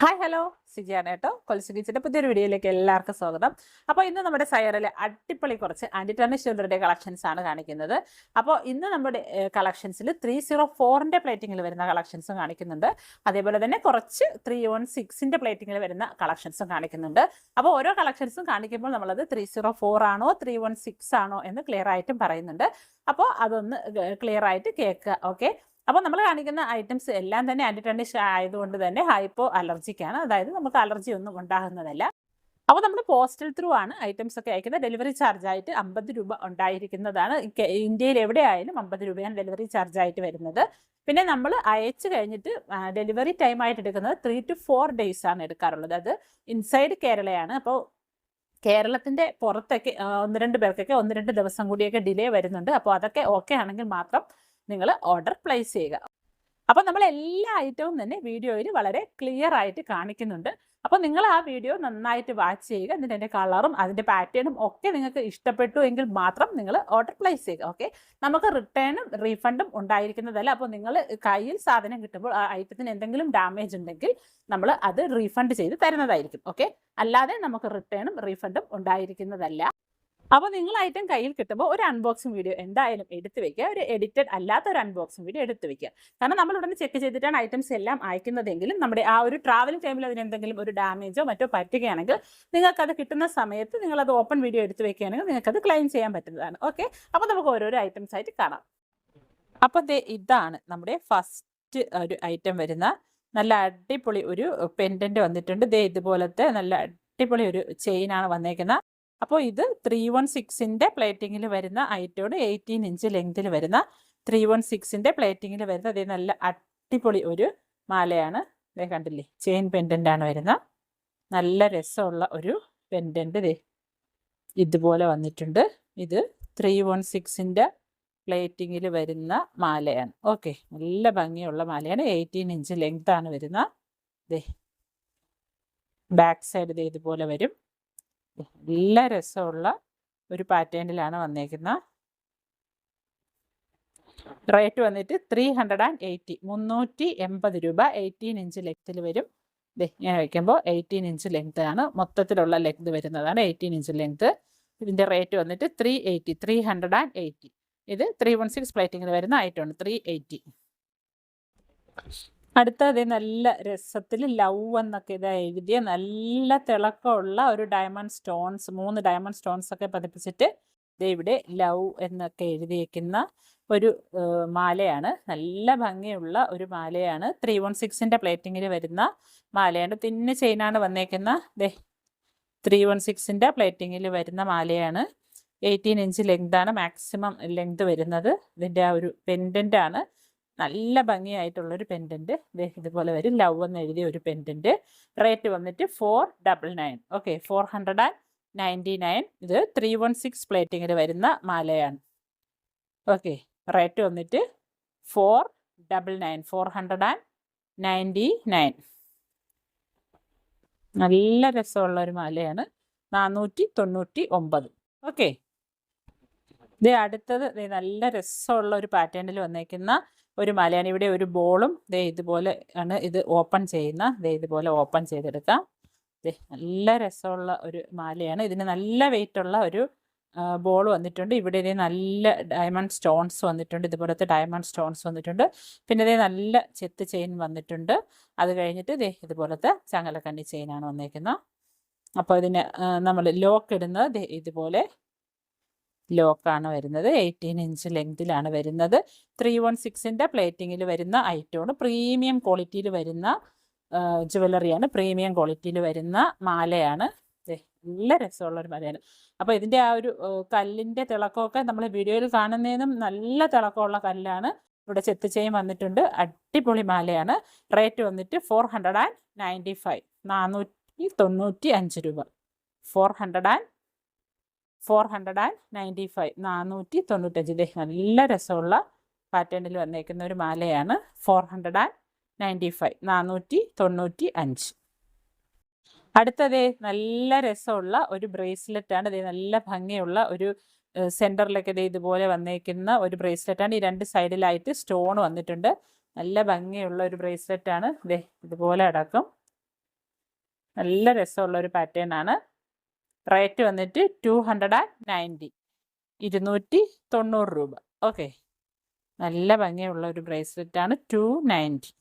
Hi hello സിജിയാണ് കേട്ടോ. കൊലുസ് കിച്ചൻ്റെ പുതിയൊരു വീഡിയോയിലേക്ക് എല്ലാവർക്കും സ്വാഗതം. അപ്പോൾ ഇന്ന് നമ്മുടെ സയറിലെ അടിപൊളി കുറച്ച് ആൻറ്റി ടർണിഷ് ജ്വല്ലറിയുടെ കളക്ഷൻസ് ആണ് കാണിക്കുന്നത്. അപ്പോൾ ഇന്ന് നമ്മുടെ കളക്ഷൻസിൽ 304ൻ്റെ പ്ലേറ്റിങ്ങിൽ വരുന്ന കളക്ഷൻസും കാണിക്കുന്നുണ്ട്. അതേപോലെ തന്നെ കുറച്ച് 316ൻ്റെ പ്ലേറ്റിങ്ങിൽ വരുന്ന കളക്ഷൻസും കാണിക്കുന്നുണ്ട്. അപ്പോൾ ഓരോ കളക്ഷൻസും കാണിക്കുമ്പോൾ നമ്മളത് 304 ആണോ 316 ആണോ എന്ന് ക്ലിയർ ആയിട്ടും പറയുന്നുണ്ട്. അപ്പോൾ അതൊന്ന് ക്ലിയർ ആയിട്ട് കേൾക്കുക. ഓക്കെ, അപ്പോൾ നമ്മൾ കാണിക്കുന്ന ഐറ്റംസ് എല്ലാം തന്നെ ആൻറ്റി ടർണിഷ് ആയതുകൊണ്ട് തന്നെ ഹൈപ്പോ അലർജിക്കാണ്, അതായത് നമുക്ക് അലർജി ഒന്നും ഉണ്ടാകുന്നതല്ല. അപ്പോൾ നമ്മൾ പോസ്റ്റൽ ത്രൂ ആണ് ഐറ്റംസ് ഒക്കെ അയക്കുന്നത്. ഡെലിവറി ചാർജ് ആയിട്ട് 50 രൂപ ഉണ്ടായിരിക്കുന്നതാണ്. ഇന്ത്യയിൽ എവിടെയായാലും 50 രൂപയാണ് ഡെലിവറി ചാർജ് ആയിട്ട് വരുന്നത്. പിന്നെ നമ്മൾ അയച്ചു കഴിഞ്ഞിട്ട് ഡെലിവറി ടൈം ആയിട്ട് എടുക്കുന്നത് 3 to 4 ഡേയ്സ് ആണ് എടുക്കാറുള്ളത്. അത് ഇൻസൈഡ് കേരളയാണ്. അപ്പോൾ കേരളത്തിൻ്റെ പുറത്തൊക്കെ ഒന്ന് രണ്ട് പേർക്കൊക്കെ 1-2 ദിവസം കൂടിയൊക്കെ ഡിലേ വരുന്നുണ്ട്. അപ്പോൾ അതൊക്കെ ഓക്കെ ആണെങ്കിൽ മാത്രം നിങ്ങൾ ഓർഡർ പ്ലേസ് ചെയ്യുക. അപ്പോൾ നമ്മൾ എല്ലാ ഐറ്റവും തന്നെ വീഡിയോയിൽ വളരെ ക്ലിയർ ആയിട്ട് കാണിക്കുന്നുണ്ട്. അപ്പോൾ നിങ്ങൾ ആ വീഡിയോ നന്നായിട്ട് വാച്ച് ചെയ്യുക. എന്നിട്ട് അതിൻ്റെ കളറും അതിൻ്റെ പാറ്റേണും ഒക്കെ നിങ്ങൾക്ക് ഇഷ്ടപ്പെട്ടു എങ്കിൽ മാത്രം നിങ്ങൾ ഓർഡർ പ്ലേസ് ചെയ്യുക. ഓക്കെ, നമുക്ക് റിട്ടേണും റീഫണ്ടും ഉണ്ടായിരിക്കുന്നതല്ല. അപ്പോൾ നിങ്ങൾ കയ്യിൽ സാധനം കിട്ടുമ്പോൾ ആ ഐറ്റത്തിന് എന്തെങ്കിലും ഡാമേജ് ഉണ്ടെങ്കിൽ നമ്മൾ അത് റീഫണ്ട് ചെയ്ത് തരുന്നതായിരിക്കും. ഓക്കെ, അല്ലാതെ നമുക്ക് റിട്ടേണും റീഫണ്ടും ഉണ്ടായിരിക്കുന്നതല്ല. അപ്പോൾ നിങ്ങൾ ഐറ്റം കയ്യിൽ കിട്ടുമ്പോൾ ഒരു അൺബോക്സിംഗ് വീഡിയോ എന്തായാലും എടുത്തു വെക്കുക. ഒരു എഡിറ്റഡ് അല്ലാത്ത ഒരു അൺബോക്സിംഗ് വീഡിയോ എടുത്തു വെക്കുക. കാരണം നമ്മൾ ഉടനെ ചെക്ക് ചെയ്തിട്ടാണ് ഐറ്റംസ് എല്ലാം അയക്കുന്നതെങ്കിലും നമ്മുടെ ആ ഒരു ട്രാവലിംഗ് ടൈമിൽ അതിന് എന്തെങ്കിലും ഒരു ഡാമേജോ മറ്റോ പറ്റുകയാണെങ്കിൽ നിങ്ങൾക്കത് കിട്ടുന്ന സമയത്ത് നിങ്ങളത് ഓപ്പൺ വീഡിയോ എടുത്തു വെക്കുകയാണെങ്കിൽ നിങ്ങൾക്കത് ക്ലെയിം ചെയ്യാൻ പറ്റുന്നതാണ്. ഓക്കെ, അപ്പോൾ നമുക്ക് ഓരോരോ ഐറ്റംസ് ആയിട്ട് കാണാം. അപ്പോൾ ഇതാണ് നമ്മുടെ ഫസ്റ്റ് ഒരു ഐറ്റം വരുന്ന നല്ല അടിപൊളി ഒരു പെൻഡൻറ്റ് വന്നിട്ടുണ്ട്. ഇതുപോലത്തെ നല്ല അടിപൊളി ഒരു ചെയിനാണ് വന്നേക്കുന്നത്. അപ്പോൾ ഇത് 316ൻ്റെ പ്ലേറ്റിങ്ങിൽ വരുന്ന ഐറ്റമാണ്. 18 ഇഞ്ച് ലെങ്തിൽ വരുന്ന 316ൻ്റെ പ്ലേറ്റിങ്ങിൽ വരുന്ന അതേ നല്ല അടിപൊളി ഒരു മാലയാണ്. ഇതേ കണ്ടില്ലേ, ചെയിൻ പെൻഡൻ്റ് ആണ് വരുന്ന. നല്ല രസമുള്ള ഒരു പെൻഡൻറ്റ് ഇതുപോലെ വന്നിട്ടുണ്ട്. ഇത് 316ൻ്റെ പ്ലേറ്റിങ്ങിൽ വരുന്ന മാലയാണ്. ഓക്കെ, നല്ല ഭംഗിയുള്ള മാലയാണ്. 18 ഇഞ്ച് ലെങ്ത് ആണ് വരുന്ന. ബാക്ക് സൈഡ് ഇതുപോലെ വരും. നല്ല രസമുള്ള ഒരു പാറ്റേണിലാണ് വന്നേക്കുന്നത്. റേറ്റ് വന്നിട്ട് 380 രൂപ. 18 ഇഞ്ച് ലെങ്ത്തിൽ വരും. ഇങ്ങനെ വയ്ക്കുമ്പോൾ 18 ഇഞ്ച് ലെങ്ത് ആണ് മൊത്തത്തിലുള്ള ലെങ്ത് വരുന്നതാണ്. 18 ഇഞ്ച് ലെങ്ത്. ഇതിൻ്റെ റേറ്റ് വന്നിട്ട് 380. ഇത് 316 പ്ലേറ്റിങ്ങിൽ വരുന്ന ഐറ്റമാണ്. 380. അടുത്തത് നല്ല രസത്തിൽ ലവ് എന്നൊക്കെ ഇത് എഴുതിയ നല്ല തിളക്കമുള്ള ഒരു ഡയമണ്ട് സ്റ്റോൺസ്, 3 ഡയമണ്ട് സ്റ്റോൺസ് ഒക്കെ പതിപ്പിച്ചിട്ട് ഇവിടെ ലവ് എന്നൊക്കെ എഴുതിയേക്കുന്ന ഒരു മാലയാണ്. നല്ല ഭംഗിയുള്ള ഒരു മാലയാണ്. 316ൻ്റെ പ്ലേറ്റിങ്ങിൽ വരുന്ന മാലയാണ്. തിന്ന് ചെയിനാണ് വന്നേക്കുന്ന. 316ൻ്റെ പ്ലേറ്റിങ്ങിൽ വരുന്ന മാലയാണ്. 18 ഇഞ്ച് ലെങ്താണ് മാക്സിമം ലെങ്ത് വരുന്നത്. ഇതിൻ്റെ ആ ഒരു പെൻഡൻ്റ് ആണ്. നല്ല ഭംഗിയായിട്ടുള്ളൊരു പെൻഡൻറ്റ്. ഇതുപോലെ വരും. ലവ് എന്ന് എഴുതിയ ഒരു പെൻഡൻറ്റ്. റേറ്റ് വന്നിട്ട് 499. ഓക്കെ, 499. ഇത് 316 പ്ലേറ്റിങ്ങിൽ വരുന്ന മാലയാണ്. ഓക്കെ, റേറ്റ് വന്നിട്ട് 499. നല്ല രസമുള്ള ഒരു മാലയാണ്. 499. ഓക്കെ, അടുത്തത് നല്ല രസമുള്ള ഒരു പാറ്റേണിൽ വന്നേക്കുന്ന ഒരു മാലയാണ്. ഇവിടെ ഒരു ബോളും ഇതുപോലെ ആണ് ഇത് ഓപ്പൺ ചെയ്യുന്ന. ഇതുപോലെ ഓപ്പൺ ചെയ്തെടുക്കാം. നല്ല രസമുള്ള ഒരു മാലയാണ്. ഇതിന് നല്ല വെയിറ്റുള്ള ഒരു ബോൾ വന്നിട്ടുണ്ട്. ഇവിടെ നല്ല ഡയമണ്ട് സ്റ്റോൺസ് വന്നിട്ടുണ്ട്. ഇതുപോലത്തെ ഡയമണ്ട് സ്റ്റോൺസ് വന്നിട്ടുണ്ട്. പിന്നെ നല്ല ചെത്ത് ചെയിൻ വന്നിട്ടുണ്ട്. അത് കഴിഞ്ഞിട്ട് ഇതുപോലത്തെ ചങ്ങലക്കണ്ണി ചെയിനാണ് വന്നേക്കുന്നത്. അപ്പോൾ ഇതിന് നമ്മൾ ലോക്ക് ഇടുന്നത് ഇതുപോലെ ലോക്കാണ് വരുന്നത്. 18 ഇഞ്ച് ലെങ്തിലാണ് വരുന്നത്. 316ൻ്റെ പ്ലേറ്റിങ്ങിൽ വരുന്ന ഐറ്റമാണ്. പ്രീമിയം ക്വാളിറ്റിയിൽ വരുന്ന ജ്വല്ലറിയാണ്. പ്രീമിയം ക്വാളിറ്റിയിൽ വരുന്ന മാലയാണ്. നല്ല രസമുള്ളൊരു മാലയാണ്. അപ്പോൾ ഇതിൻ്റെ ആ ഒരു കല്ലിൻ്റെ തിളക്കമൊക്കെ നമ്മൾ വീഡിയോയിൽ കാണുന്നതിനും നല്ല തിളക്കമുള്ള കല്ലാണ്. ഇവിടെ ചെത്ത് ചെയിൻ വന്നിട്ടുണ്ട്. അടിപൊളി മാലയാണ്. റേറ്റ് വന്നിട്ട് 495. 495 രൂപ. 495. 495. നല്ല രസമുള്ള പാറ്റേണിൽ വന്നേക്കുന്ന ഒരു മാലയാണ്. 495. 495. അടുത്തത് നല്ല രസമുള്ള ഒരു ബ്രേസ്ലെറ്റ് ആണ്. നല്ല ഭംഗിയുള്ള ഒരു സെൻറ്ററിലൊക്കെ ഇതുപോലെ വന്നേക്കുന്ന ഒരു ബ്രേസ്ലെറ്റ് ആണ്. ഈ 2 സൈഡിലായിട്ട് സ്റ്റോൺ വന്നിട്ടുണ്ട്. നല്ല ഭംഗിയുള്ള ഒരു ബ്രേസ്ലെറ്റ് ആണ്. ഇതുപോലെ അടക്കം നല്ല രസമുള്ള ഒരു പാറ്റേൺ ആണ്. റേറ്റ് വന്നിട്ട് 290, 290 രൂപ. ഓക്കെ, നല്ല ഭംഗിയുള്ള ഒരു ബ്രേസ്ലെറ്റ് ആണ്. 290.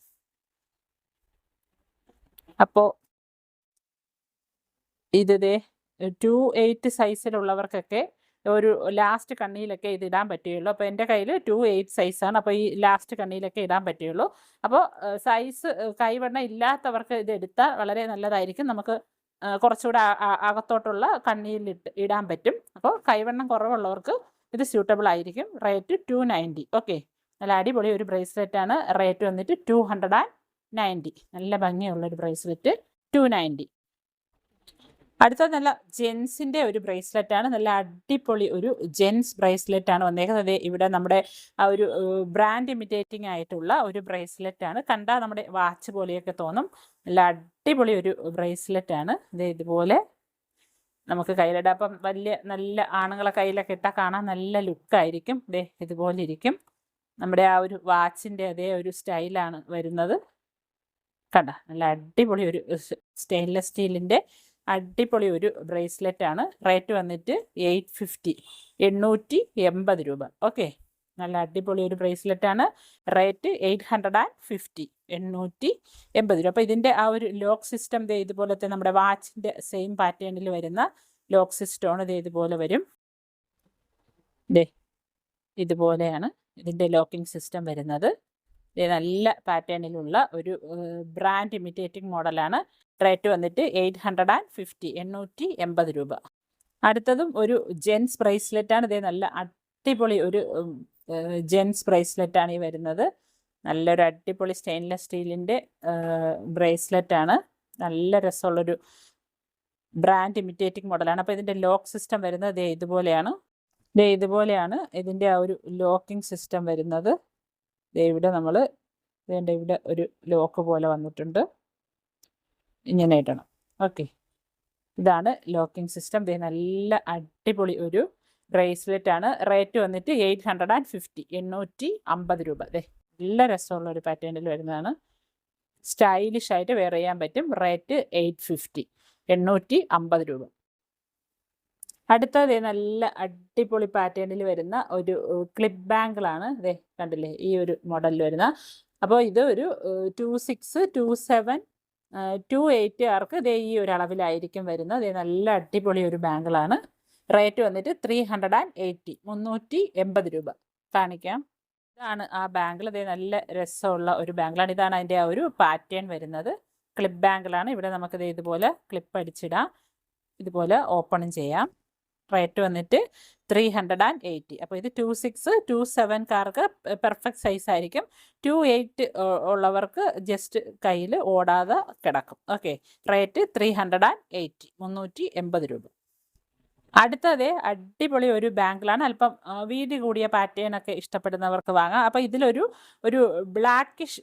അപ്പോൾ ഇത് 28 സൈസിലുള്ളവർക്കൊക്കെ ഒരു ലാസ്റ്റ് കണ്ണിയിലൊക്കെ ഇത് ഇടാൻ പറ്റുകയുള്ളൂ. അപ്പോൾ എൻ്റെ കയ്യിൽ 28 സൈസാണ്. അപ്പോൾ ഈ ലാസ്റ്റ് കണ്ണിയിലൊക്കെ ഇടാൻ പറ്റുകയുള്ളൂ. അപ്പോൾ സൈസ് കൈവണ്ണം ഇല്ലാത്തവർക്ക് ഇത് എടുത്താൽ വളരെ നല്ലതായിരിക്കും. നമുക്ക് കുറച്ചുകൂടെ അകത്തോട്ടുള്ള കണ്ണിയിൽ ഇടാൻ പറ്റും. അപ്പോൾ കൈവണ്ണം കുറവുള്ളവർക്ക് ഇത് സ്യൂട്ടബിൾ ആയിരിക്കും. റേറ്റ് 290. ഓക്കെ, നല്ല അടിപൊളി ഒരു ബ്രേസ്ലെറ്റ് ആണ്. റേറ്റ് വന്നിട്ട് 290. നല്ല ഭംഗിയുള്ളൊരു ബ്രേസ്ലെറ്റ്, 290. അടുത്തത് നല്ല ജെൻസിൻ്റെ ഒരു ബ്രേസ്ലെറ്റ് ആണ്. നല്ല അടിപൊളി ഒരു ജെൻസ് ബ്രേസ്ലെറ്റ് ആണ് വന്നേക്കുന്നത്. ഇവിടെ നമ്മുടെ ആ ഒരു ബ്രാൻഡ് ഇമിറ്റേറ്റിംഗ് ആയിട്ടുള്ള ഒരു ബ്രേസ്ലെറ്റ് ആണ്. കണ്ടാൽ നമ്മുടെ വാച്ച് പോലെയൊക്കെ തോന്നും. നല്ല അടിപൊളി ഒരു ബ്രേസ്ലെറ്റ് ആണ്. ഇതുപോലെ നമുക്ക് കയ്യിലിടാം. അപ്പം നല്ല ആണുങ്ങളെ കയ്യിലൊക്കെ ഇട്ടാൽ കാണാൻ നല്ല ലുക്കായിരിക്കും. ഇതുപോലെ ഇരിക്കും. നമ്മുടെ ആ ഒരു വാച്ചിൻ്റെ അതേ ഒരു സ്റ്റൈലാണ് വരുന്നത്. കണ്ട, നല്ല അടിപൊളി ഒരു സ്റ്റെയിൻലെസ് സ്റ്റീലിൻ്റെ അടിപൊളി ഒരു ബ്രേസ്ലെറ്റ് ആണ്. റേറ്റ് വന്നിട്ട് 850, 880 രൂപ. ഓക്കെ, നല്ല അടിപൊളി ഒരു ബ്രേസ്ലെറ്റ് ആണ്. റേറ്റ് 850, 880 രൂപ. അപ്പോൾ ഇതിൻ്റെ ആ ഒരു ലോക്ക് സിസ്റ്റം ഇതുപോലത്തെ നമ്മുടെ വാച്ചിൻ്റെ സെയിം പാറ്റേണിൽ വരുന്ന ലോക്ക് സിസ്റ്റമാണ്. ഇതുപോലെ വരും. ഇതുപോലെയാണ് ഇതിൻ്റെ ലോക്കിംഗ് സിസ്റ്റം വരുന്നത്. നല്ല പാറ്റേണിലുള്ള ഒരു ബ്രാൻഡ് ഇമിറ്റേറ്റിംഗ് മോഡലാണ്. റേറ്റ് വന്നിട്ട് 850, 880 രൂപ. അടുത്തതും ഒരു ജെൻസ് ബ്രേസ്ലെറ്റ് ആണ്. നല്ല അടിപൊളി ഒരു ജെൻസ് ബ്രേസ്ലെറ്റ് ആണ് ഈ വരുന്നത്. നല്ലൊരു അടിപൊളി സ്റ്റെയിൻലെസ് സ്റ്റീലിൻ്റെ ബ്രേസ്ലെറ്റ് ആണ്. നല്ല രസമുള്ളൊരു ബ്രാൻഡ് ഇമിറ്റേറ്റിംഗ് മോഡലാണ്. അപ്പോൾ ഇതിൻ്റെ ലോക്ക് സിസ്റ്റം വരുന്നത് ഇതുപോലെയാണ്. ഇതുപോലെയാണ് ഇതിൻ്റെ ആ ഒരു ലോക്കിംഗ് സിസ്റ്റം വരുന്നത്. ഇവിടെ നമ്മൾ ഇവിടെ ഒരു ലോക്ക് പോലെ വന്നിട്ടുണ്ട്. ഇങ്ങനെ ഇടണം. ഓക്കെ, ഇതാണ് ലോക്കിംഗ് സിസ്റ്റം. നല്ല അടിപൊളി ഒരു ബ്രേസ്ലെറ്റ് ആണ്. റേറ്റ് വന്നിട്ട് 850, 850 രൂപ. നല്ല രസമുള്ള ഒരു പാറ്റേണിൽ വരുന്നതാണ്. സ്റ്റൈലിഷ് ആയിട്ട് വെയർ ചെയ്യാൻ പറ്റും. റേറ്റ് 850, 850 രൂപ. അടുത്തത് നല്ല അടിപൊളി പാറ്റേണിൽ വരുന്ന ഒരു ക്ലിപ്പ് ബാങ്കിളാണ്. കണ്ടില്ലേ, ഈ ഒരു മോഡലിൽ വരുന്ന. അപ്പോൾ ഇത് ഒരു 26, 27, 28 ആർക്ക് ഈ ഒരു അളവിലായിരിക്കും വരുന്നത്. നല്ല അടിപൊളി ഒരു ബാങ്കിളാണ്. റേറ്റ് വന്നിട്ട് 380, 380 രൂപ. കാണിക്കാം. ഇതാണ് ആ ബാങ്കിൾ. നല്ല രസമുള്ള ഒരു ബാങ്കിളാണ്. ഇതാണ് അതിൻ്റെ ആ ഒരു പാറ്റേൺ വരുന്നത്. ക്ലിപ്പ് ബാങ്കിളാണ്. ഇവിടെ നമുക്കിത് ഇതുപോലെ ക്ലിപ്പ് അടിച്ചിടാം. ഇതുപോലെ ഓപ്പണും ചെയ്യാം. റേറ്റ് വന്നിട്ട് 380. അപ്പോൾ ഇത് 26, 27കാർക്ക് പെർഫെക്റ്റ് സൈസ് ആയിരിക്കും. 28 ഉള്ളവർക്ക് ജസ്റ്റ് കയ്യിൽ ഓടാതെ കിടക്കും. ഓക്കെ, റേറ്റ് 380, 380 രൂപ. അടുത്തത് അടിപൊളി ഒരു ബാങ്കിളാണ്. അല്പം വീതി കൂടിയ പാറ്റേൺ ഒക്കെ ഇഷ്ടപ്പെടുന്നവർക്ക് വാങ്ങാം. അപ്പോൾ ഇതിലൊരു ബ്ലാക്കിഷ്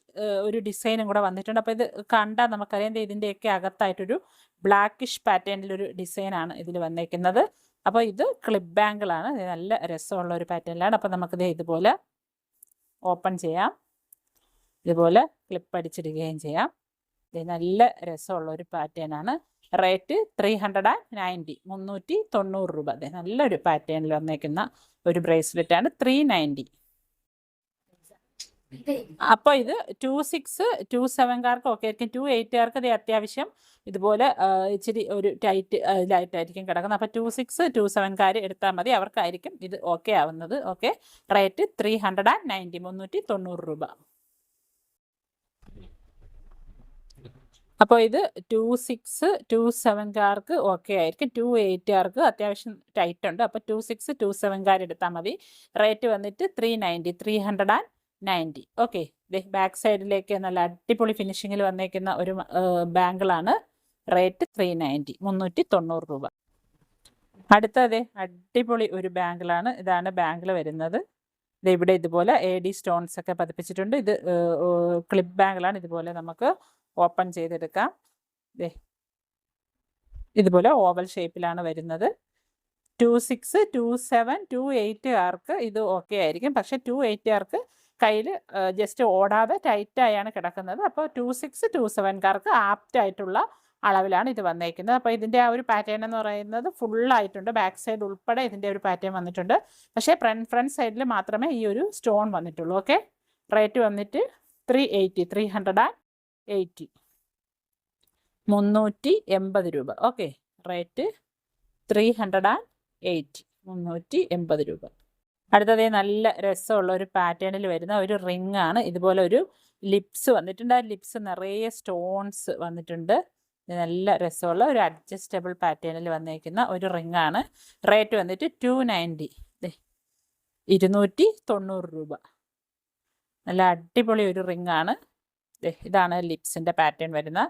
ഒരു ഡിസൈനും കൂടെ വന്നിട്ടുണ്ട്. അപ്പോൾ ഇത് കണ്ടാൽ നമുക്കറിയാം ഇതിൻ്റെയൊക്കെ അകത്തായിട്ടൊരു ബ്ലാക്കിഷ് പാറ്റേണിലൊരു ഡിസൈനാണ് ഇതിൽ വന്നേക്കുന്നത്. അപ്പോൾ ഇത് ക്ലിപ്പ് ബാങ്കിളാണ്. നല്ല രസമുള്ള ഒരു പാറ്റേണിലാണ്. അപ്പോൾ നമുക്കിത് ഇതുപോലെ ഓപ്പൺ ചെയ്യാം. ഇതുപോലെ ക്ലിപ്പ് അടിച്ചിടുകയും ചെയ്യാം. ഇത് നല്ല രസമുള്ള ഒരു പാറ്റേൺ ആണ്. റേറ്റ് 390, 390 രൂപ. നല്ലൊരു പാറ്റേണിൽ വന്നേക്കുന്ന ഒരു ബ്രേസ്ലെറ്റ് ആണ്. 390. അപ്പോൾ ഇത് 26, 27കാർക്ക് ഓക്കെ ആയിരിക്കും. 28കാർക്ക് ഇത് അത്യാവശ്യം ഇതുപോലെ ഇച്ചിരി ഒരു ലൈറ്റായിരിക്കും കിടക്കുന്നത്. അപ്പോൾ 26, 27കാർ എടുത്താൽ മതി. അവർക്കായിരിക്കും ഇത് ഓക്കെ ആവുന്നത്. ഓക്കെ, റേറ്റ് 390, 390 രൂപ. അപ്പോൾ ഇത് 26, 27കാർക്ക് ഓക്കെ ആയിരിക്കും. 28കാർക്ക് അത്യാവശ്യം ടൈറ്റ് ഉണ്ട്. അപ്പോൾ 26, 27കാർ എടുത്താൽ മതി. റേറ്റ് വന്നിട്ട് 390, 390. ഓക്കെ, ബാക്ക് സൈഡിലേക്ക് നല്ല അടിപൊളി ഫിനിഷിങ്ങിൽ വന്നേക്കുന്ന ഒരു ബാങ്കിളാണ്. റേറ്റ് 390, 390 രൂപ. അടുത്തത് അടിപൊളി ഒരു ബാങ്കിളാണ്. ഇതാണ് ബാങ്കിൾ വരുന്നത്. ഇവിടെ ഇതുപോലെ AD സ്റ്റോൺസ് ഒക്കെ പതിപ്പിച്ചിട്ടുണ്ട്. ഇത് ക്ലിപ്പ് ബാങ്കിളാണ്. ഇതുപോലെ നമുക്ക് ഓപ്പൺ ചെയ്തെടുക്കാം. ഇതുപോലെ ഓവൽ ഷേപ്പിലാണ് വരുന്നത്. 26, 27, 28കാർക്ക് ഇത് ഓക്കെ ആയിരിക്കും. പക്ഷേ 28കാർക്ക് കയ്യിൽ ജസ്റ്റ് ഓടാതെ ടൈറ്റായാണ് കിടക്കുന്നത്. അപ്പോൾ 26, 27കാർക്ക് ആപ്റ്റായിട്ടുള്ള അളവിലാണ് ഇത് വന്നേക്കുന്നത്. അപ്പോൾ ഇതിൻ്റെ ആ ഒരു പാറ്റേൺ എന്ന് പറയുന്നത് ഫുള്ളായിട്ടുണ്ട്, ബാക്ക് സൈഡ് ഉൾപ്പെടെ ഇതിൻ്റെ ഒരു പാറ്റേൺ വന്നിട്ടുണ്ട്. പക്ഷേ ഫ്രണ്ട് സൈഡിൽ മാത്രമേ ഈ ഒരു സ്റ്റോൺ വന്നിട്ടുള്ളൂ. ഓക്കെ, റേറ്റ് വന്നിട്ട് 380 380 രൂപ. ഓക്കെ, റേറ്റ് 380 380 രൂപ. അടുത്തത് നല്ല രസമുള്ള ഒരു പാറ്റേണിൽ വരുന്ന ഒരു റിംഗ് ആണ്. ഇതുപോലെ ഒരു ലിപ്സ് വന്നിട്ടുണ്ട്. ആ ലിപ്സ് നിറയെ സ്റ്റോൺസ് വന്നിട്ടുണ്ട്. നല്ല രസമുള്ള ഒരു അഡ്ജസ്റ്റബിൾ പാറ്റേണിൽ വന്നേക്കുന്ന ഒരു റിംഗ് ആണ്. റേറ്റ് വന്നിട്ട് 290 290 രൂപ. നല്ല അടിപൊളി ഒരു റിംഗ് ആണ്. ഇതാണ് ലിപ്സിൻ്റെ പാറ്റേൺ വരുന്ന.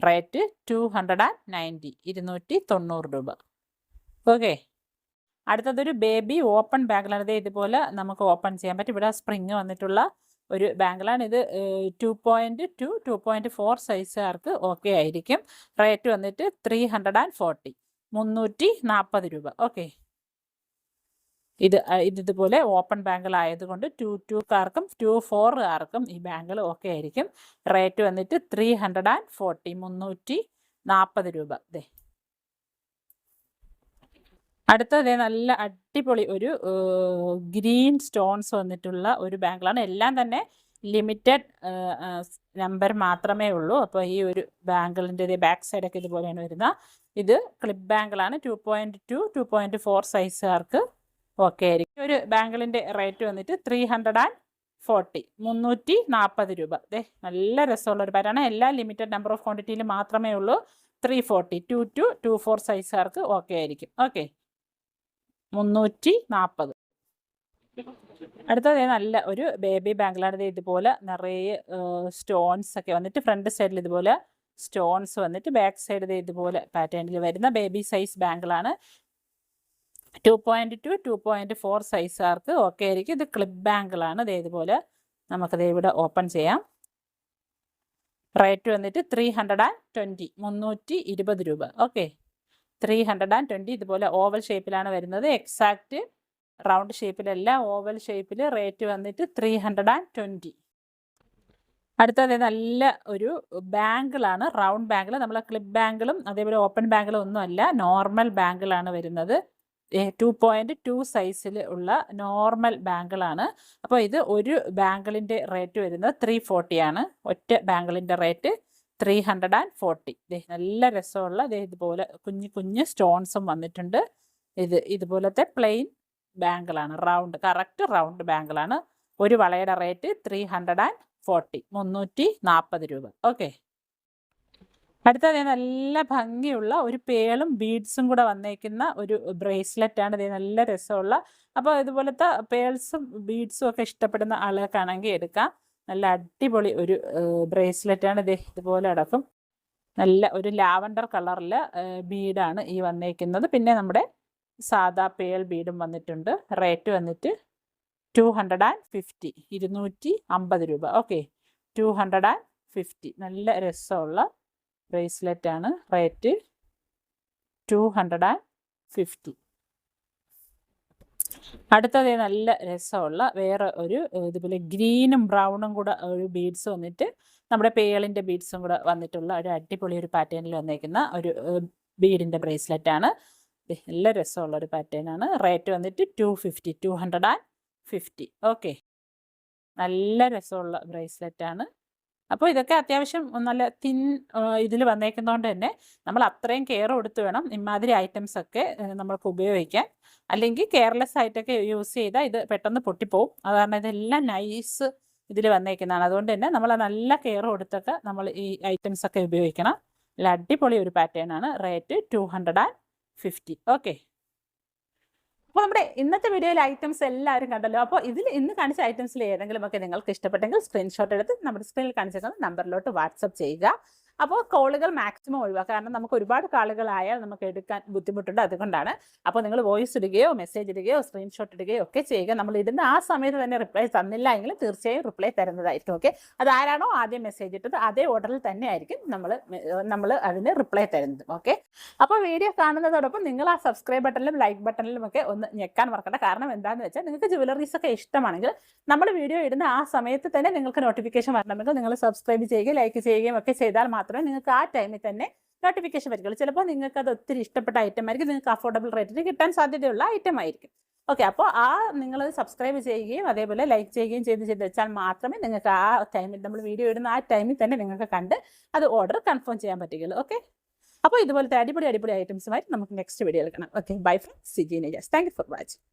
റേറ്റ് 290 290 രൂപ. ഓക്കെ, അടുത്തതൊരു ബേബി ഓപ്പൺ ബാങ്കിലാണ്. ഇതുപോലെ നമുക്ക് ഓപ്പൺ ചെയ്യാൻ പറ്റും. ഇവിടെ സ്പ്രിങ് വന്നിട്ടുള്ള ഒരു ബാങ്കിലാണ്. ഇത് 2.2 2.4 സൈസുകാർക്ക് ഓക്കെ ആയിരിക്കും. റേറ്റ് വന്നിട്ട് 340 340 രൂപ. ഓക്കെ, ഇതുപോലെ ഓപ്പൺ ബാങ്കിൾ ആയതുകൊണ്ട് 2.2കാർക്കും 2.4കാർക്കും ഈ ബാങ്കിൾ ഓക്കെ ആയിരിക്കും. റേറ്റ് വന്നിട്ട് 340 340 രൂപ. അടുത്തത് നല്ല അടിപൊളി ഒരു ഗ്രീൻ സ്റ്റോൺസ് വന്നിട്ടുള്ള ഒരു ബാങ്കിളാണ്. എല്ലാം തന്നെ ലിമിറ്റഡ് നമ്പർ മാത്രമേ ഉള്ളൂ. അപ്പോൾ ഈ ഒരു ബാങ്കിളിൻ്റെ ബാക്ക് സൈഡൊക്കെ ഇതുപോലെയാണ് വരുന്നത്. ഇത് ക്ലിപ്പ് ബാങ്കിളാണ്. 2.2 2.4 സൈസുകാർക്ക് ഓക്കെ ആയിരിക്കും. ഒരു ബാങ്കിളിൻ്റെ റേറ്റ് വന്നിട്ട് 340 340 രൂപ. നല്ല രസമുള്ള ഒരു പാറ്റാണ്. എല്ലാം ലിമിറ്റഡ് നമ്പർ ഓഫ് ക്വാണ്ടിറ്റിയിൽ മാത്രമേ ഉള്ളൂ. 340 2 to 2.4 സൈസുകാർക്ക് ഓക്കെ ആയിരിക്കും. ഓക്കെ, 340. അടുത്തത് നല്ല ഒരു ബേബി ബാങ്കിളാണ്. ഇതുപോലെ നിറയെ സ്റ്റോൺസ് ഒക്കെ വന്നിട്ട് ഫ്രണ്ട് സൈഡിൽ ഇതുപോലെ സ്റ്റോൺസ് വന്നിട്ട് ബാക്ക് സൈഡിൽ ഇതുപോലെ പാറ്റേണിൽ വരുന്ന ബേബി സൈസ് ബാങ്കിളാണ്. 2.2 2.4 സൈസുകാർക്ക് ഓക്കെ ആയിരിക്കും. ഇത് ക്ലിപ്പ് ബാങ്കിളാണ്. ഇതുപോലെ നമുക്കത് ഇവിടെ ഓപ്പൺ ചെയ്യാം. റേറ്റ് വന്നിട്ട് 320 320 രൂപ. ഓക്കെ, 320. ഇതുപോലെ ഓവൽ ഷേപ്പിലാണ് വരുന്നത്. എക്സാക്റ്റ് റൗണ്ട് ഷേപ്പിലല്ല, ഓവൽ ഷേപ്പിൽ. റേറ്റ് വന്നിട്ട് 320. അടുത്തത് നല്ല ഒരു ബാങ്കിളാണ്, റൗണ്ട് ബാങ്കിൾ. നമ്മൾ ക്ലിപ്പ് ബാങ്കിളും അതേപോലെ ഓപ്പൺ ബാങ്കിളും ഒന്നുമല്ല, നോർമൽ ബാങ്കിളാണ് വരുന്നത്. 2.2 സൈസിൽ ഉള്ള നോർമൽ ബാങ്കിളാണ്. അപ്പോൾ ഇത് ഒരു ബാങ്കിളിൻ്റെ റേറ്റ് വരുന്നത് 340 ആണ്. ഒറ്റ ബാങ്കിളിൻ്റെ റേറ്റ് 340. നല്ല രസമുള്ള ഇതുപോലെ കുഞ്ഞു കുഞ്ഞു സ്റ്റോൺസും വന്നിട്ടുണ്ട്. ഇതുപോലത്തെ പ്ലെയിൻ ബാങ്കിളാണ്, റൗണ്ട്, കറക്റ്റ് റൗണ്ട് ബാങ്കിളാണ്. ഒരു വളയുടെ റേറ്റ് 340 340 രൂപ. ഓക്കെ, അടുത്തത് നല്ല ഭംഗിയുള്ള ഒരു പേളും ബീഡ്സും കൂടെ വന്നേക്കുന്ന ഒരു ബ്രേസ്ലെറ്റ് ആണ്. നല്ല രസമുള്ള. അപ്പോൾ ഇതുപോലത്തെ പേൾസും ബീഡ്സും ഒക്കെ ഇഷ്ടപ്പെടുന്ന ആളുകൾക്കാണെങ്കിൽ എടുക്കാം. നല്ല അടിപൊളി ഒരു ബ്രേസ്ലെറ്റ് ആണ്. ഇതുപോലെ അടക്കും. നല്ല ഒരു ലാവൻഡർ കളറിൽ ബീഡാണ് ഈ വന്നേക്കുന്നത്. പിന്നെ നമ്മുടെ സാദാ പേൾ ബീഡും വന്നിട്ടുണ്ട്. റേറ്റ് വന്നിട്ട് 250 250 രൂപ. ഓക്കെ, 250. നല്ല രസമുള്ള ബ്രേസ്ലെറ്റ് ആണ്. റേറ്റ് 250. അടുത്തത് നല്ല രസമുള്ള വേറെ ഒരു ഇതുപോലെ ഗ്രീനും ബ്രൗണും കൂടെ ഒരു ബീഡ്സ് വന്നിട്ട് നമ്മുടെ പേളിൻ്റെ ബീഡ്സും കൂടെ വന്നിട്ടുള്ള ഒരു അടിപൊളി ഒരു പാറ്റേണിൽ വന്നേക്കുന്ന ഒരു ബീഡിൻ്റെ ബ്രേസ്ലെറ്റ് ആണ്. നല്ല രസമുള്ള ഒരു പാറ്റേൺ ആണ്. റേറ്റ് വന്നിട്ട് 250. ഓക്കെ, നല്ല രസമുള്ള ബ്രേസ്ലെറ്റ് ആണ്. അപ്പോൾ ഇതൊക്കെ അത്യാവശ്യം നല്ല തിൻ ഇതിൽ വന്നേക്കുന്നതുകൊണ്ട് തന്നെ നമ്മൾ അത്രയും കെയർ കൊടുത്ത് വേണം ഇമാതിരി ഐറ്റംസ് ഒക്കെ നമ്മൾക്ക് ഉപയോഗിക്കാൻ. അല്ലെങ്കിൽ കെയർലെസ് ആയിട്ടൊക്കെ യൂസ് ചെയ്താൽ ഇത് പെട്ടെന്ന് പൊട്ടിപ്പോവും. അതാണ് ഇതെല്ലാം നൈസ് ഇതിൽ വന്നേക്കുന്നതാണ്. അതുകൊണ്ട് തന്നെ നമ്മൾ നല്ല കെയർ കൊടുത്തൊക്കെ നമ്മൾ ഈ ഐറ്റംസ് ഒക്കെ ഉപയോഗിക്കണം. നല്ല അടിപൊളി ഒരു പാറ്റേൺ ആണ്. റേറ്റ് 250. ഓക്കെ, അപ്പോൾ നമ്മുടെ ഇന്നത്തെ വീഡിയോയിലെ ഐറ്റംസ് എല്ലാവരും കണ്ടല്ലോ. അപ്പോൾ ഇതിൽ ഇന്ന് കാണിച്ച ഐറ്റംസിൽ ഏതെങ്കിലുമൊക്കെ നിങ്ങൾക്ക് ഇഷ്ടപ്പെട്ടെങ്കിൽ സ്ക്രീൻഷോട്ട് എടുത്ത് നമ്മുടെ സ്ക്രീനിൽ കാണിച്ചിരിക്കുന്ന നമ്പറിലോട്ട് വാട്സപ്പ് ചെയ്യുക. അപ്പോൾ കോളുകൾ മാക്സിമം ഒഴിവാക്കുക. കാരണം നമുക്ക് ഒരുപാട് കാളുകളായാൽ നമുക്ക് എടുക്കാൻ ബുദ്ധിമുട്ടുണ്ട്. അതുകൊണ്ടാണ്. അപ്പോൾ നിങ്ങൾ വോയിസ് ഇടുകയോ മെസ്സേജ് ഇടുകയോ സ്ക്രീൻഷോട്ട് ഇടുകയോ ഒക്കെ ചെയ്യുക. നമ്മൾ ഇടുന്ന ആ സമയത്ത് തന്നെ റിപ്ലൈ തന്നില്ല എങ്കിൽ തീർച്ചയായും റിപ്ലൈ തരുന്നതായിരിക്കും. ഓക്കെ, അതാരാണോ ആദ്യം മെസ്സേജ് ഇട്ടത് അതേ ഓർഡറിൽ തന്നെ ആയിരിക്കും നമ്മൾ അതിന് റിപ്ലൈ തരുന്നത്. ഓക്കെ, അപ്പോൾ വീഡിയോ കാണുന്നതോടൊപ്പം നിങ്ങൾ ആ സബ്സ്ക്രൈബ് ബട്ടണിലും ലൈക്ക് ബട്ടണിലും ഒക്കെ ഒന്ന് ഞെക്കാൻ മറക്കണ്ട. കാരണം എന്താണെന്ന് വെച്ചാൽ നിങ്ങൾക്ക് ജ്വല്ലറീസ് ഒക്കെ ഇഷ്ടമാണെങ്കിൽ നമ്മൾ വീഡിയോ ഇടുന്ന ആ സമയത്ത് തന്നെ നിങ്ങൾക്ക് നോട്ടിഫിക്കേഷൻ വരണമെങ്കിൽ നിങ്ങൾ സബ്സ്ക്രൈബ് ചെയ്യുകയും ലൈക്ക് ചെയ്യുകയും ഒക്കെ ചെയ്താൽ മാത്രമേ നിങ്ങൾക്ക് ആ ടൈമിൽ തന്നെ നോട്ടിഫിക്കേഷൻ വരികയുള്ളൂ. ചിലപ്പോൾ നിങ്ങൾക്ക് അത് ഒത്തിരി ഇഷ്ടപ്പെട്ട ഐറ്റം ആയിരിക്കും, നിങ്ങൾക്ക് അഫോർഡബിൾ റേറ്റിന് കിട്ടാൻ സാധ്യതയുള്ള ഐറ്റം ആയിരിക്കും. ഓക്കെ, അപ്പോൾ നിങ്ങൾ സബ്സ്ക്രൈബ് ചെയ്യുകയും അതേപോലെ ലൈക്ക് ചെയ്യുകയും ചെയ്ത് വെച്ചാൽ മാത്രമേ നിങ്ങൾക്ക് ആ ടൈമിൽ നമ്മൾ വീഡിയോ ഇടുന്ന ആ ടൈമിൽ തന്നെ നിങ്ങൾക്ക് കണ്ട് അത് ഓർഡർ കൺഫേം ചെയ്യാൻ പറ്റുകയുള്ളൂ. ഓക്കെ, അപ്പോൾ ഇതുപോലത്തെ അടിപൊളി ഐറ്റംസുമായിട്ട് നമുക്ക് നെക്സ്റ്റ് വീഡിയോയിൽ കാണാം. ഓക്കെ, ബൈ ഫ്രം സിജി നേജാസ്. Thank you for watching.